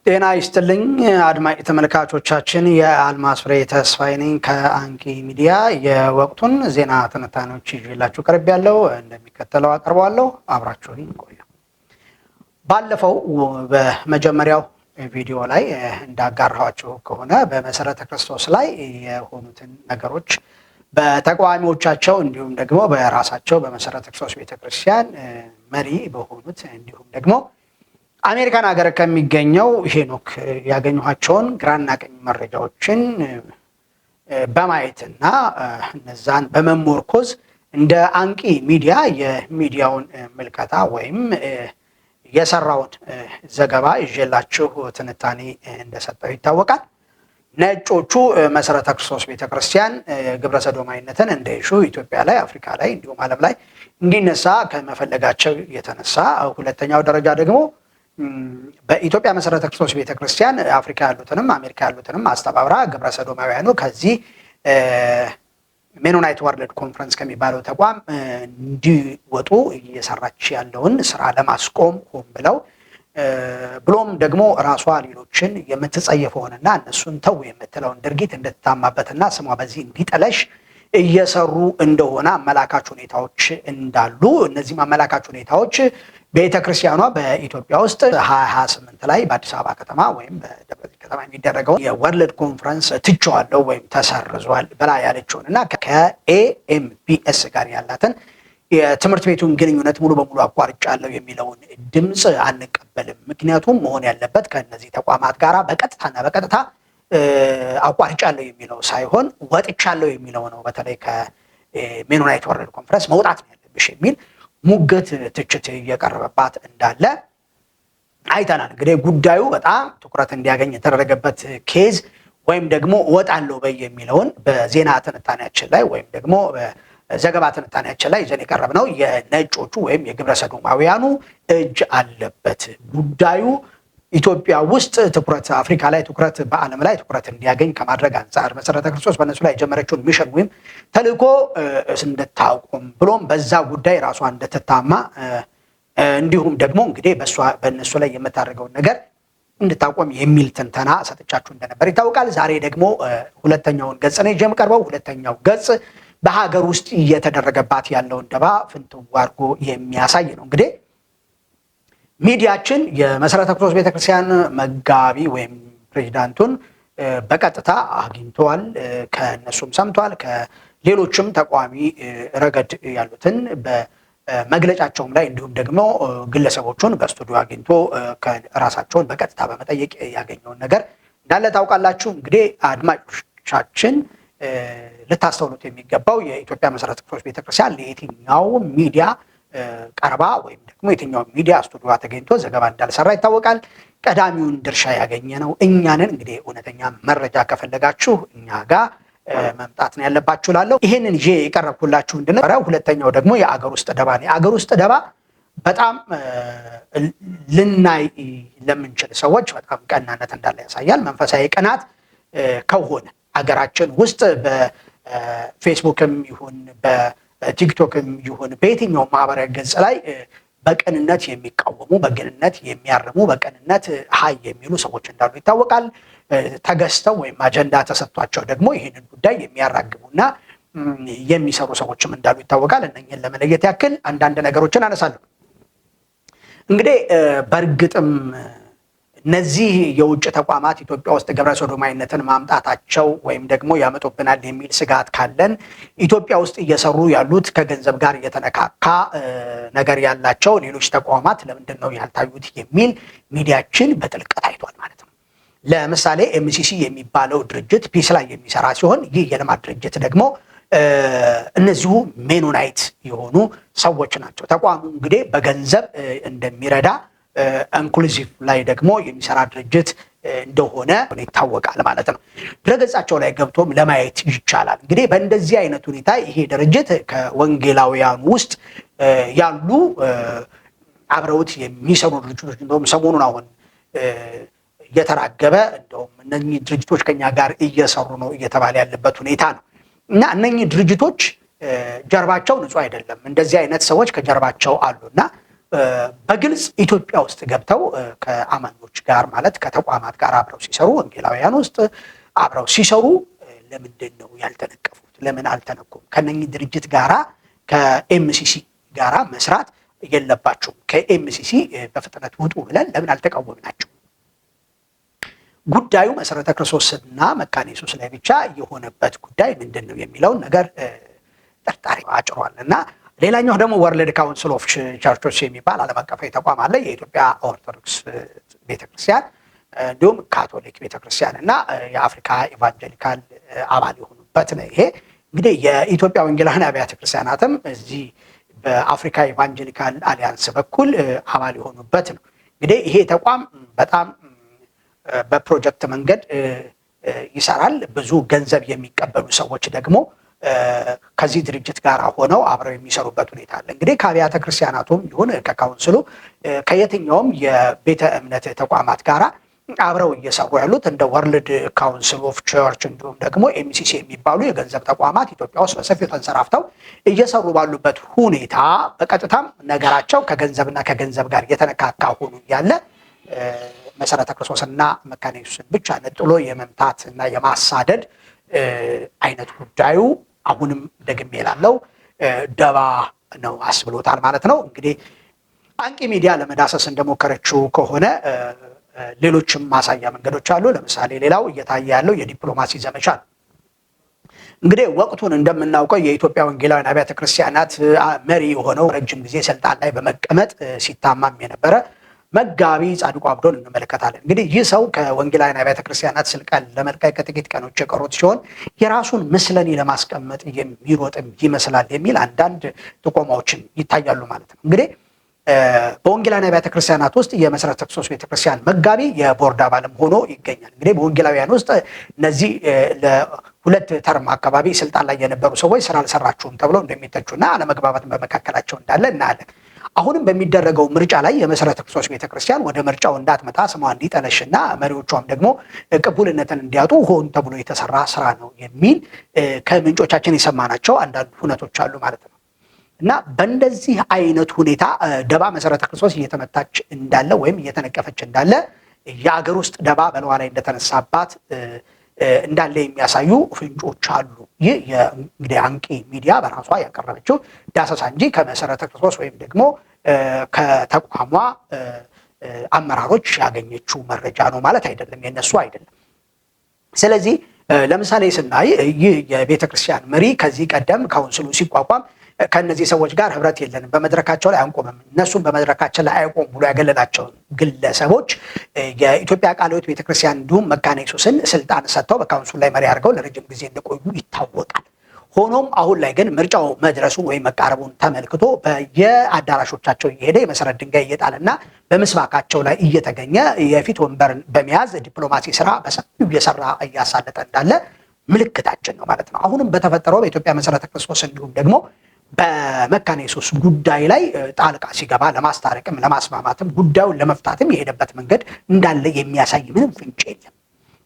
ጤና ይስጥልኝ አድማጭ ተመልካቾቻችን፣ የአልማዝ ፍሬ ተስፋዬ ነኝ ከአንቂ ሚዲያ። የወቅቱን ዜና ትንታኔዎች ይዤላችሁ ቀርብ ያለው እንደሚከተለው አቀርባለሁ። አብራችሁኝ ቆዩ። ባለፈው በመጀመሪያው ቪዲዮ ላይ እንዳጋራኋችሁ ከሆነ በመሰረተ ክርስቶስ ላይ የሆኑትን ነገሮች በተቃዋሚዎቻቸው እንዲሁም ደግሞ በራሳቸው በመሰረተ ክርስቶስ ቤተክርስቲያን መሪ በሆኑት እንዲሁም ደግሞ አሜሪካን ሀገር ከሚገኘው ሄኖክ ያገኘኋቸውን ግራና ቀኝ መረጃዎችን በማየትና እነዛን በመሞርኮዝ እንደ አንቂ ሚዲያ የሚዲያውን ምልከታ ወይም የሰራውን ዘገባ ይዤላችሁ ትንታኔ እንደሰጠው ይታወቃል። ነጮቹ መሰረተ ክርስቶስ ቤተክርስቲያን ግብረ ሰዶማዊነትን እንደ ኢሹ ኢትዮጵያ ላይ፣ አፍሪካ ላይ እንዲሁም ዓለም ላይ እንዲነሳ ከመፈለጋቸው የተነሳ ሁለተኛው ደረጃ ደግሞ በኢትዮጵያ መሰረተ ክርስቶስ ቤተክርስቲያን አፍሪካ ያሉትንም አሜሪካ ያሉትንም አስተባብራ ግብረ ሰዶማውያኑ ከዚህ ሜኖናይት ወርልድ ኮንፈረንስ ከሚባለው ተቋም እንዲወጡ እየሰራች ያለውን ስራ ለማስቆም ሆን ብለው ብሎም ደግሞ ራሷ ሌሎችን የምትጸየፈውንና እነሱን ተው የምትለውን ድርጊት እንድትታማበትና ስሟ በዚህ እንዲጠለሽ እየሰሩ እንደሆነ አመላካች ሁኔታዎች እንዳሉ፣ እነዚህም አመላካች ሁኔታዎች ቤተክርስቲያኗ በኢትዮጵያ ውስጥ 2028 ላይ በአዲስ አበባ ከተማ ወይም በደብረ ዘይት ከተማ የሚደረገው የወርልድ ኮንፈረንስ ትቼዋለሁ ወይም ተሰርዟል ብላ ያለችውን እና ከኤኤምፒኤስ ጋር ያላትን የትምህርት ቤቱን ግንኙነት ሙሉ በሙሉ አቋርጫለሁ የሚለውን ድምፅ አንቀበልም። ምክንያቱም መሆን ያለበት ከእነዚህ ተቋማት ጋር በቀጥታና በቀጥታ አቋርጫለሁ የሚለው ሳይሆን ወጥቻለሁ የሚለው ነው። በተለይ ከሜኖናይት ወርልድ ኮንፈረንስ መውጣት ነው ያለብሽ የሚል ሙግት፣ ትችት እየቀረበባት እንዳለ አይተናል። እንግዲህ ጉዳዩ በጣም ትኩረት እንዲያገኝ የተደረገበት ኬዝ ወይም ደግሞ እወጣለሁ በይ የሚለውን በዜና ትንታኔያችን ላይ ወይም ደግሞ በዘገባ ትንታኔያችን ላይ ይዘን የቀረብነው የነጮቹ ወይም የግብረ ሰዶማውያኑ እጅ አለበት ጉዳዩ ኢትዮጵያ ውስጥ ትኩረት፣ አፍሪካ ላይ ትኩረት፣ በዓለም ላይ ትኩረት እንዲያገኝ ከማድረግ አንጻር መሰረተ ክርስቶስ በእነሱ ላይ የጀመረችውን ሚሽን ወይም ተልእኮ እንድታቆም ብሎም በዛ ጉዳይ ራሷ እንድትታማ እንዲሁም ደግሞ እንግዲህ በእነሱ ላይ የምታደርገውን ነገር እንድታቆም የሚል ትንተና ሰጥቻችሁ እንደነበር ይታወቃል። ዛሬ ደግሞ ሁለተኛውን ገጽ ነው ይዤ የምቀርበው። ሁለተኛው ገጽ በሀገር ውስጥ እየተደረገባት ያለውን ደባ ፍንትው አድርጎ የሚያሳይ ነው። እንግዲህ ሚዲያችን የመሰረተ ክርስቶስ ቤተክርስቲያን መጋቢ ወይም ፕሬዚዳንቱን በቀጥታ አግኝተዋል፣ ከነሱም ሰምቷል። ከሌሎችም ተቋሚ ረገድ ያሉትን በመግለጫቸውም ላይ እንዲሁም ደግሞ ግለሰቦቹን በስቱዲዮ አግኝቶ ራሳቸውን በቀጥታ በመጠየቅ ያገኘውን ነገር እንዳለ ታውቃላችሁ። እንግዲህ አድማጮቻችን ልታስተውሉት የሚገባው የኢትዮጵያ መሰረተ ክርስቶስ ቤተክርስቲያን ለየትኛው ሚዲያ ቀርባ ወይም ደግሞ የትኛው ሚዲያ ስቱዲዮ ተገኝቶ ዘገባ እንዳልሰራ ይታወቃል። ቀዳሚውን ድርሻ ያገኘ ነው እኛንን። እንግዲህ እውነተኛ መረጃ ከፈለጋችሁ እኛ ጋር መምጣት ነው ያለባችሁ ላለው ይሄንን ይዤ የቀረብኩላችሁ እንደነበረ። ሁለተኛው ደግሞ የአገር ውስጥ ደባ ነው። የአገር ውስጥ ደባ በጣም ልናይ ለምንችል ሰዎች በጣም ቀናነት እንዳለ ያሳያል። መንፈሳዊ ቅናት ከሆነ አገራችን ውስጥ በፌስቡክም ይሁን ቲክቶክም ይሁን በየትኛው ማህበራዊ ገጽ ላይ በቅንነት የሚቃወሙ፣ በቅንነት የሚያርሙ፣ በቅንነት ሀይ የሚሉ ሰዎች እንዳሉ ይታወቃል። ተገዝተው ወይም አጀንዳ ተሰጥቷቸው ደግሞ ይህንን ጉዳይ የሚያራግቡና የሚሰሩ ሰዎችም እንዳሉ ይታወቃል። እነኝህን ለመለየት ያክል አንዳንድ ነገሮችን አነሳለሁ። እንግዲህ በእርግጥም እነዚህ የውጭ ተቋማት ኢትዮጵያ ውስጥ ግብረ ሰዶማዊነትን ማምጣታቸው ወይም ደግሞ ያመጡብናል የሚል ስጋት ካለን ኢትዮጵያ ውስጥ እየሰሩ ያሉት ከገንዘብ ጋር የተነካካ ነገር ያላቸው ሌሎች ተቋማት ለምንድን ነው ያልታዩት የሚል ሚዲያችን በጥልቀት አይቷል ማለት ነው። ለምሳሌ ኤምሲሲ የሚባለው ድርጅት ፒስ ላይ የሚሰራ ሲሆን ይህ የልማት ድርጅት ደግሞ እነዚሁ ሜኖናይት የሆኑ ሰዎች ናቸው። ተቋሙ እንግዲህ በገንዘብ እንደሚረዳ ኢንክሉሲቭ ላይ ደግሞ የሚሰራ ድርጅት እንደሆነ ይታወቃል ማለት ነው። ድረገጻቸው ላይ ገብቶም ለማየት ይቻላል። እንግዲህ በእንደዚህ አይነት ሁኔታ ይሄ ድርጅት ከወንጌላውያን ውስጥ ያሉ አብረውት የሚሰሩ ድርጅቶች እንደውም ሰሞኑን አሁን እየተራገበ እንደውም እነኚህ ድርጅቶች ከኛ ጋር እየሰሩ ነው እየተባለ ያለበት ሁኔታ ነው እና እነኚህ ድርጅቶች ጀርባቸው ንጹህ አይደለም። እንደዚህ አይነት ሰዎች ከጀርባቸው አሉና በግልጽ ኢትዮጵያ ውስጥ ገብተው ከአማኞች ጋር ማለት ከተቋማት ጋር አብረው ሲሰሩ ወንጌላውያን ውስጥ አብረው ሲሰሩ ለምንድን ነው ያልተነቀፉት? ለምን አልተነኩም? ከነኚህ ድርጅት ጋራ ከኤምሲሲ ጋራ መስራት የለባቸውም። ከኤምሲሲ በፍጥነት ውጡ ብለን ለምን አልተቃወምናቸው? ጉዳዩ መሰረተ ክርስቶስና መካነ ኢየሱስ ላይ ብቻ የሆነበት ጉዳይ ምንድን ነው የሚለውን ነገር ጥርጣሬ አጭሯል። እና ሌላኛው ደግሞ ወርልድ ካውንስል ኦፍ ቸርቾች የሚባል ዓለም አቀፋዊ ተቋም አለ። የኢትዮጵያ ኦርቶዶክስ ቤተክርስቲያን እንዲሁም ካቶሊክ ቤተክርስቲያን እና የአፍሪካ ኢቫንጀሊካል አባል የሆኑበት ነው። ይሄ እንግዲህ የኢትዮጵያ ወንጌላውያን አብያተ ክርስቲያናትም እዚህ በአፍሪካ ኢቫንጀሊካል አሊያንስ በኩል አባል የሆኑበት ነው። እንግዲህ ይሄ ተቋም በጣም በፕሮጀክት መንገድ ይሰራል። ብዙ ገንዘብ የሚቀበሉ ሰዎች ደግሞ ከዚህ ድርጅት ጋር ሆነው አብረው የሚሰሩበት ሁኔታ አለ። እንግዲህ ከአብያተ ክርስቲያናቱም ይሁን ከካውንስሉ ከየትኛውም የቤተ እምነት ተቋማት ጋራ አብረው እየሰሩ ያሉት እንደ ወርልድ ካውንስል ኦፍ ቸርች እንዲሁም ደግሞ ኤምሲሲ የሚባሉ የገንዘብ ተቋማት ኢትዮጵያ ውስጥ በሰፊው ተንሰራፍተው እየሰሩ ባሉበት ሁኔታ በቀጥታም ነገራቸው ከገንዘብና ከገንዘብ ጋር የተነካካ ሆኑ እያለ መሰረተ ክርስቶስና መካነ ኢየሱስን ብቻ ነጥሎ የመምታት እና የማሳደድ አይነት ጉዳዩ አሁንም ደግሜ እላለሁ ደባ ነው አስብሎታል ማለት ነው። እንግዲህ አንቂ ሚዲያ ለመዳሰስ እንደሞከረችው ከሆነ ሌሎችም ማሳያ መንገዶች አሉ። ለምሳሌ ሌላው እየታየ ያለው የዲፕሎማሲ ዘመቻ ነው። እንግዲህ ወቅቱን እንደምናውቀው የኢትዮጵያ ወንጌላውያን አብያተ ክርስቲያናት መሪ የሆነው ረጅም ጊዜ ስልጣን ላይ በመቀመጥ ሲታማም የነበረ መጋቢ ጻድቁ አብዶን እንመለከታለን። እንግዲህ ይህ ሰው ከወንጌላውያን አብያተ ክርስቲያናት ስልጣን ለመልቀቅ ከጥቂት ቀኖች የቀሩት ሲሆን የራሱን ምስለኔ ለማስቀመጥ የሚሮጥም ይመስላል የሚል አንዳንድ ጥቆማዎችን ይታያሉ ማለት ነው። እንግዲህ በወንጌላውያን አብያተ ክርስቲያናት ውስጥ የመሰረተ ክርስቶስ ቤተክርስቲያን መጋቢ የቦርድ አባልም ሆኖ ይገኛል። እንግዲህ በወንጌላውያን ውስጥ እነዚህ ለሁለት ተርም አካባቢ ስልጣን ላይ የነበሩ ሰዎች ስራ አልሰራችሁም ተብለው እንደሚተቹና አለመግባባትን በመካከላቸው እንዳለ እናያለን። አሁንም በሚደረገው ምርጫ ላይ የመሰረተ ክርስቶስ ቤተክርስቲያን ወደ ምርጫው እንዳትመጣ ስሟ እንዲጠለሽና መሪዎቿም ደግሞ ቅቡልነትን እንዲያጡ ሆን ተብሎ የተሰራ ስራ ነው የሚል ከምንጮቻችን የሰማናቸው አንዳንድ ሁነቶች አሉ ማለት ነው። እና በእንደዚህ አይነት ሁኔታ ደባ መሰረተ ክርስቶስ እየተመታች እንዳለ ወይም እየተነቀፈች እንዳለ የአገር ውስጥ ደባ በለዋ ላይ እንደተነሳባት እንዳለ የሚያሳዩ ፍንጮች አሉ። ይህ እንግዲህ አንቂ ሚዲያ በራሷ ያቀረበችው ዳሰሳ እንጂ ከመሰረተ ክርስቶስ ወይም ደግሞ ከተቋሟ አመራሮች ያገኘችው መረጃ ነው ማለት አይደለም፣ የነሱ አይደለም። ስለዚህ ለምሳሌ ስናይ ይህ የቤተክርስቲያን መሪ ከዚህ ቀደም ካውንስሉ ሲቋቋም ከነዚህ ሰዎች ጋር ህብረት የለንም፣ በመድረካቸው ላይ አንቆምም፣ እነሱም በመድረካችን ላይ አይቆም ብሎ ያገለላቸውን ግለሰቦች የኢትዮጵያ ቃለ ሕይወት ቤተክርስቲያን እንዲሁም መካነ ኢየሱስን ስልጣን ሰጥተው በካውንስሉ ላይ መሪ አድርገው ለረጅም ጊዜ እንደቆዩ ይታወቃል። ሆኖም አሁን ላይ ግን ምርጫው መድረሱን ወይም መቃረቡን ተመልክቶ በየአዳራሾቻቸው እየሄደ የመሰረት ድንጋይ እየጣለና በምስባካቸው ላይ እየተገኘ የፊት ወንበርን በመያዝ ዲፕሎማሲ ስራ በሰፊው እየሰራ እያሳለጠ እንዳለ ምልክታችን ነው ማለት ነው። አሁንም በተፈጠረው በኢትዮጵያ መሰረተ ክርስቶስ እንዲሁም ደግሞ በመካነ ኢየሱስ ጉዳይ ላይ ጣልቃ ሲገባ ለማስታረቅም ለማስማማትም ጉዳዩን ለመፍታትም የሄደበት መንገድ እንዳለ የሚያሳይ ምንም ፍንጭ የለም።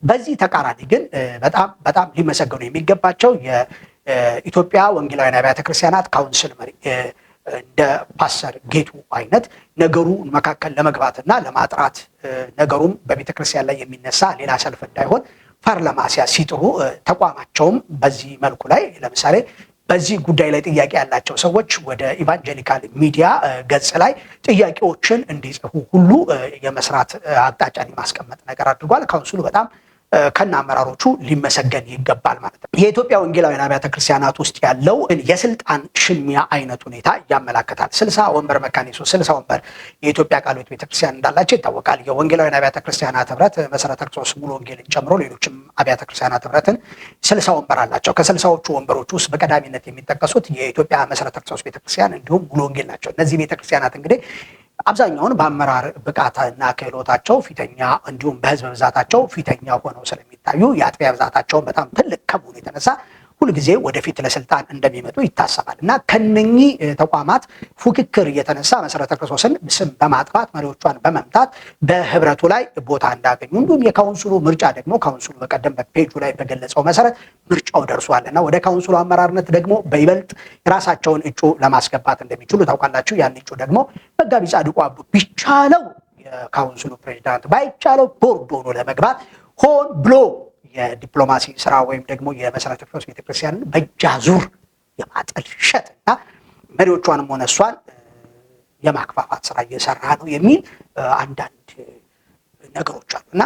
በዚህ ተቃራኒ ግን በጣም በጣም ሊመሰገኑ የሚገባቸው የኢትዮጵያ ወንጌላውያን አብያተ ክርስቲያናት ካውንስል መሪ እንደ ፓስተር ጌቱ አይነት ነገሩ መካከል ለመግባትና ለማጥራት ነገሩም በቤተ ክርስቲያን ላይ የሚነሳ ሌላ ሰልፍ እንዳይሆን ፓርላማሲያ ሲጥሩ ተቋማቸውም በዚህ መልኩ ላይ ለምሳሌ በዚህ ጉዳይ ላይ ጥያቄ ያላቸው ሰዎች ወደ ኢቫንጀሊካል ሚዲያ ገጽ ላይ ጥያቄዎችን እንዲጽፉ ሁሉ የመስራት አቅጣጫን የማስቀመጥ ነገር አድርጓል። ካውንስሉ በጣም ከነ አመራሮቹ ሊመሰገን ይገባል ማለት ነው። የኢትዮጵያ ወንጌላውያን አብያተ ክርስቲያናት ውስጥ ያለው የስልጣን ሽሚያ አይነት ሁኔታ ያመላክታል። 60 ወንበር መካነ ኢየሱስ 60 ወንበር የኢትዮጵያ ቃለ ሕይወት ቤተክርስቲያን እንዳላቸው ይታወቃል። የወንጌላውያን አብያተ ክርስቲያናት ህብረት መሰረተ ክርስቶስ ሙሉ ወንጌልን ጨምሮ ሌሎችም አብያተ ክርስቲያናት ህብረትን 60 ወንበር አላቸው። ከ60ዎቹ ወንበሮች ውስጥ በቀዳሚነት የሚጠቀሱት የኢትዮጵያ መሰረተ ክርስቶስ ቤተክርስቲያን እንዲሁም ሙሉ ወንጌል ናቸው። እነዚህ ቤተክርስቲያናት እንግዲህ አብዛኛውን በአመራር ብቃትና ክህሎታቸው ፊተኛ እንዲሁም በህዝብ ብዛታቸው ፊተኛ ሆነው ስለሚታዩ የአጥቢያ ብዛታቸውን በጣም ትልቅ ከመሆኑ የተነሳ ሁልጊዜ ወደፊት ለስልጣን እንደሚመጡ ይታሰባል እና ከነኚህ ተቋማት ፉክክር የተነሳ መሰረተ ክርስቶስን ስም በማጥፋት መሪዎቿን በመምታት በህብረቱ ላይ ቦታ እንዳገኙ እንዲሁም የካውንስሉ ምርጫ ደግሞ ካውንስሉ በቀደም በፔጁ ላይ በገለጸው መሰረት ምርጫው ደርሷል እና ወደ ካውንስሉ አመራርነት ደግሞ በይበልጥ የራሳቸውን እጩ ለማስገባት እንደሚችሉ ታውቃላችሁ። ያን እጩ ደግሞ መጋቢ ጻድቁ አብዱ ቢቻለው የካውንስሉ ፕሬዚዳንት ባይቻለው ቦርድ ሆኖ ለመግባት ሆን ብሎ የዲፕሎማሲ ስራ ወይም ደግሞ የመሰረተ ክርስቶስ ቤተክርስቲያንን በእጅ አዙር የማጠልሸት እና መሪዎቿንም ሆነ እሷን የማክፋፋት ስራ እየሰራ ነው የሚል አንዳንድ ነገሮች አሉ እና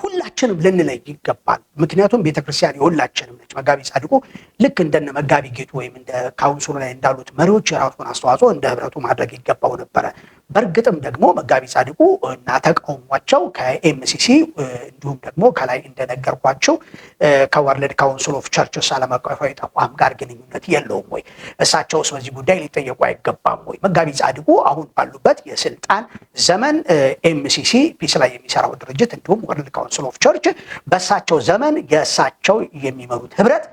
ሁላችንም ልንለይ ይገባል። ምክንያቱም ቤተክርስቲያን የሁላችንም ነች። መጋቢ ጻድቁ ልክ እንደነ መጋቢ ጌቱ ወይም እንደ ካውንስሉ ላይ እንዳሉት መሪዎች የራሱን አስተዋጽኦ እንደ ህብረቱ ማድረግ ይገባው ነበረ። በእርግጥም ደግሞ መጋቢ ጻድቁ እና ተቃውሟቸው ከኤምሲሲ እንዲሁም ደግሞ ከላይ እንደነገርኳቸው ከወርልድ ካውንስል ኦፍ ቸርችስ ዓለም አቀፋዊ ተቋም ጋር ግንኙነት የለውም ወይ? እሳቸውስ በዚህ ጉዳይ ሊጠየቁ አይገባም ወይ? መጋቢ ጻድቁ አሁን ባሉበት የስልጣን ዘመን ኤምሲሲ ፒስ ላይ የሚሰራው ድርጅት እንዲሁም ወርልድ ካውንስል ኦፍ ቸርች በእሳቸው ዘመን የእሳቸው የሚመሩት ህብረት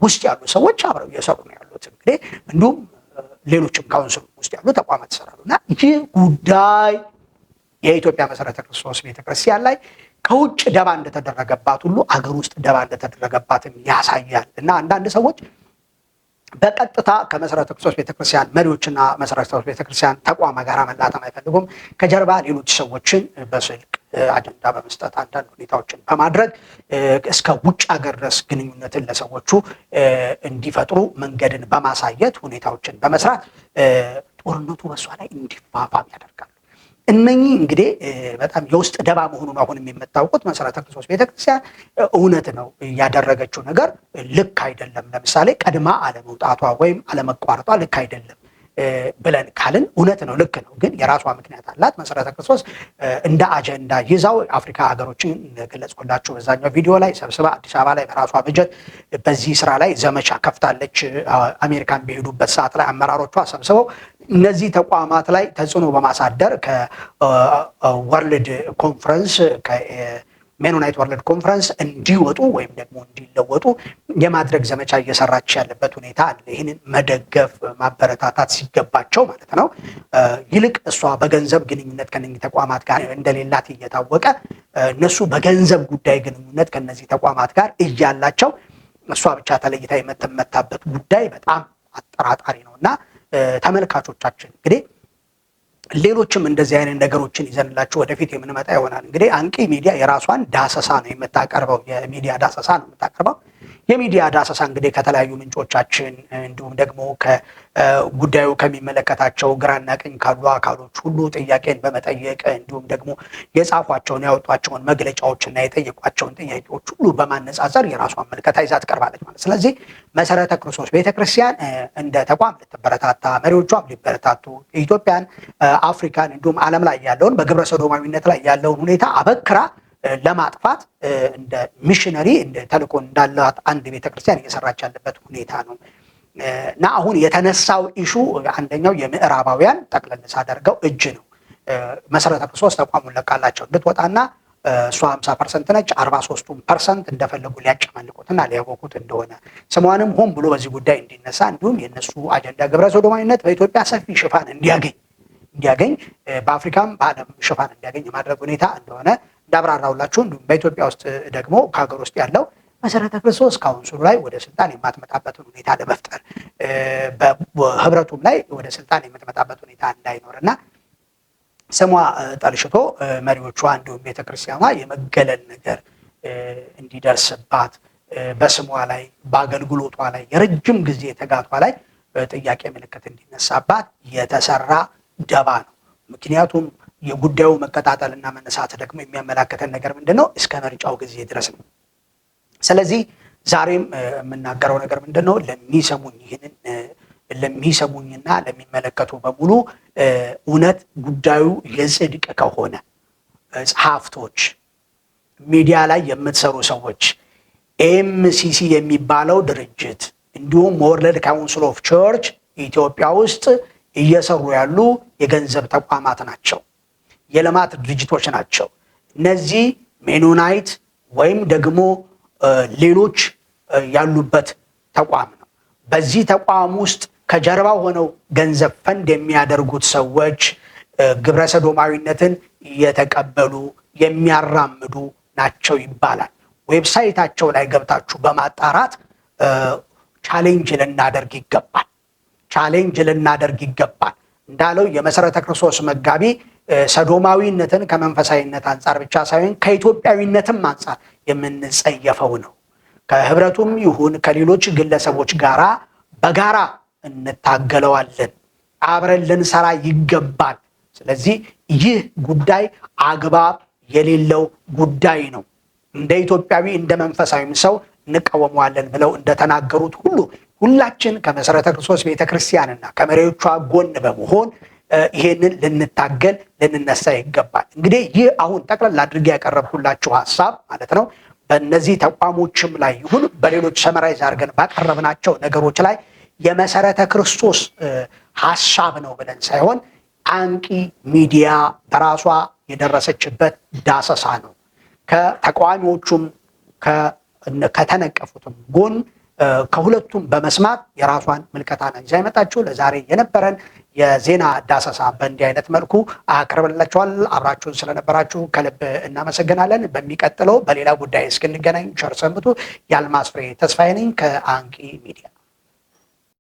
ውስጥ ያሉ ሰዎች አብረው እየሰሩ ነው ያሉት። እንግዲህ እንዲሁም ሌሎችም ካውንስል ውስጥ ያሉ ተቋማት ይሰራሉ እና ይህ ጉዳይ የኢትዮጵያ መሰረተ ክርስቶስ ቤተክርስቲያን ላይ ከውጭ ደባ እንደተደረገባት ሁሉ አገር ውስጥ ደባ እንደተደረገባትም ያሳያል እና አንዳንድ ሰዎች በቀጥታ ከመሰረተ ክርስቶስ ቤተክርስቲያን መሪዎችና መሰረተ ክርስቶስ ቤተክርስቲያን ተቋማት ጋር መላተም አይፈልጉም። ከጀርባ ሌሎች ሰዎችን በስልክ አጀንዳ በመስጠት አንዳንድ ሁኔታዎችን በማድረግ እስከ ውጭ ሀገር ድረስ ግንኙነትን ለሰዎቹ እንዲፈጥሩ መንገድን በማሳየት ሁኔታዎችን በመስራት ጦርነቱ በሷ ላይ እንዲፋፋም ያደርጋሉ። እነኚህ እንግዲህ በጣም የውስጥ ደባ መሆኑን አሁንም የምታውቁት መሰረተ ክርስቶስ ቤተክርስቲያን እውነት ነው ያደረገችው ነገር ልክ አይደለም። ለምሳሌ ቀድማ አለመውጣቷ ወይም አለመቋረጧ ልክ አይደለም ብለን ካልን እውነት ነው፣ ልክ ነው። ግን የራሷ ምክንያት አላት። መሰረተ ክርስቶስ እንደ አጀንዳ ይዛው አፍሪካ ሀገሮችን ገለጽኩላችሁ በዛኛው ቪዲዮ ላይ ሰብስባ አዲስ አበባ ላይ በራሷ በጀት በዚህ ስራ ላይ ዘመቻ ከፍታለች። አሜሪካን በሄዱበት ሰዓት ላይ አመራሮቿ ሰብስበው እነዚህ ተቋማት ላይ ተጽዕኖ በማሳደር ከወርልድ ኮንፈረንስ ሜኖናይት ወርልድ ኮንፈረንስ እንዲወጡ ወይም ደግሞ እንዲለወጡ የማድረግ ዘመቻ እየሰራች ያለበት ሁኔታ አለ። ይህንን መደገፍ ማበረታታት ሲገባቸው ማለት ነው። ይልቅ እሷ በገንዘብ ግንኙነት ከነዚህ ተቋማት ጋር እንደሌላት እየታወቀ እነሱ በገንዘብ ጉዳይ ግንኙነት ከነዚህ ተቋማት ጋር እያላቸው እሷ ብቻ ተለይታ የምትመታበት ጉዳይ በጣም አጠራጣሪ ነው እና ተመልካቾቻችን እንግዲህ ሌሎችም እንደዚህ አይነት ነገሮችን ይዘንላችሁ ወደፊት የምንመጣ ይሆናል። እንግዲህ አንቂ ሚዲያ የራሷን ዳሰሳ ነው የምታቀርበው፣ የሚዲያ ዳሰሳ ነው የምታቀርበው። የሚዲያ ዳሰሳ እንግዲህ ከተለያዩ ምንጮቻችን እንዲሁም ደግሞ ከጉዳዩ ከሚመለከታቸው ግራና ቀኝ ካሉ አካሎች ሁሉ ጥያቄን በመጠየቅ እንዲሁም ደግሞ የጻፏቸውን ያወጧቸውን መግለጫዎችና የጠየቋቸውን ጥያቄዎች ሁሉ በማነጻጸር የራሷን መልከታ ይዛ ትቀርባለች ማለት። ስለዚህ መሰረተ ክርስቶስ ቤተክርስቲያን እንደ ተቋም ልትበረታታ፣ መሪዎቿም ሊበረታቱ፣ ኢትዮጵያን፣ አፍሪካን እንዲሁም ዓለም ላይ ያለውን በግብረ ሰዶማዊነት ላይ ያለውን ሁኔታ አበክራ ለማጥፋት እንደ ሚሽነሪ እንደ ተልእኮ እንዳላት አንድ ቤተክርስቲያን እየሰራች ያለበት ሁኔታ ነው እና አሁን የተነሳው ኢሹ አንደኛው የምዕራባውያን ጠቅለል ሳደርገው እጅ ነው። መሰረተ ክርስቶስ ተቋሙን ለቃላቸው እንድትወጣና እሷ 50% ነች፣ 43% እንደፈለጉ ሊያጨማልቁትና ሊያወቁት እንደሆነ ስሟንም ሆን ብሎ በዚህ ጉዳይ እንዲነሳ እንዲሁም የነሱ አጀንዳ ግብረ ሰዶማዊነት በኢትዮጵያ ሰፊ ሽፋን እንዲያገኝ በአፍሪካም በዓለም ሽፋን እንዲያገኝ የማድረግ ሁኔታ እንደሆነ እንዳብራራውላችሁ እንዲሁም በኢትዮጵያ ውስጥ ደግሞ ከሀገር ውስጥ ያለው መሰረተ ክርስቶስ ካውንስሉ ላይ ወደ ስልጣን የማትመጣበትን ሁኔታ ለመፍጠር በህብረቱም ላይ ወደ ስልጣን የምትመጣበት ሁኔታ እንዳይኖርና ስሟ ጠልሽቶ መሪዎቿ እንዲሁም ቤተክርስቲያኗ የመገለል ነገር እንዲደርስባት በስሟ ላይ በአገልግሎቷ ላይ የረጅም ጊዜ ተጋቷ ላይ ጥያቄ ምልክት እንዲነሳባት የተሰራ ደባ ነው። ምክንያቱም የጉዳዩ መቀጣጠልና መነሳት ደግሞ የሚያመላክተን ነገር ምንድነው? እስከ ምርጫው ጊዜ ድረስ ነው። ስለዚህ ዛሬም የምናገረው ነገር ምንድነው? ለሚሰሙኝና ለሚመለከቱ በሙሉ እውነት ጉዳዩ የጽድቅ ከሆነ ጸሐፍቶች፣ ሚዲያ ላይ የምትሰሩ ሰዎች፣ ኤምሲሲ የሚባለው ድርጅት እንዲሁም ወርልድ ካውንስል ኦፍ ቸርች ኢትዮጵያ ውስጥ እየሰሩ ያሉ የገንዘብ ተቋማት ናቸው፣ የልማት ድርጅቶች ናቸው። እነዚህ ሜኖናይት ወይም ደግሞ ሌሎች ያሉበት ተቋም ነው። በዚህ ተቋም ውስጥ ከጀርባ ሆነው ገንዘብ ፈንድ የሚያደርጉት ሰዎች ግብረ ሰዶማዊነትን የተቀበሉ የሚያራምዱ ናቸው ይባላል። ዌብሳይታቸው ላይ ገብታችሁ በማጣራት ቻሌንጅ ልናደርግ ይገባል። እንዳለው የመሰረተ ክርስቶስ መጋቢ ሰዶማዊነትን ከመንፈሳዊነት አንጻር ብቻ ሳይሆን ከኢትዮጵያዊነትም አንጻር የምንጸየፈው ነው። ከህብረቱም ይሁን ከሌሎች ግለሰቦች ጋራ በጋራ እንታገለዋለን። አብረን ልንሰራ ይገባል። ስለዚህ ይህ ጉዳይ አግባብ የሌለው ጉዳይ ነው። እንደ ኢትዮጵያዊ እንደ መንፈሳዊም ሰው እንቃወመዋለን ብለው እንደተናገሩት ሁሉ ሁላችን ከመሰረተ ክርስቶስ ቤተክርስቲያንና ከመሪዎቿ ጎን በመሆን ይሄንን ልንታገል ልንነሳ ይገባል። እንግዲህ ይህ አሁን ጠቅላላ አድርጌ ያቀረብኩላችሁ ሐሳብ ማለት ነው በእነዚህ ተቋሞችም ላይ ይሁን በሌሎች ሰመራይዝ አድርገን ባቀረብናቸው ነገሮች ላይ የመሰረተ ክርስቶስ ሐሳብ ነው ብለን ሳይሆን አንቂ ሚዲያ በራሷ የደረሰችበት ዳሰሳ ነው። ከተቃዋሚዎቹም ከተነቀፉትም ጎን ከሁለቱም በመስማት የራሷን ምልከታ ነው ይዛ የመጣችው። ለዛሬ የነበረን የዜና ዳሰሳ በእንዲህ አይነት መልኩ አቅርበንላችኋል። አብራችሁን ስለነበራችሁ ከልብ እናመሰግናለን። በሚቀጥለው በሌላ ጉዳይ እስክንገናኝ ቸር ሰንብቱ። የአልማዝ ፍሬ ተስፋዬ ነኝ ከአንቂ ሚዲያ።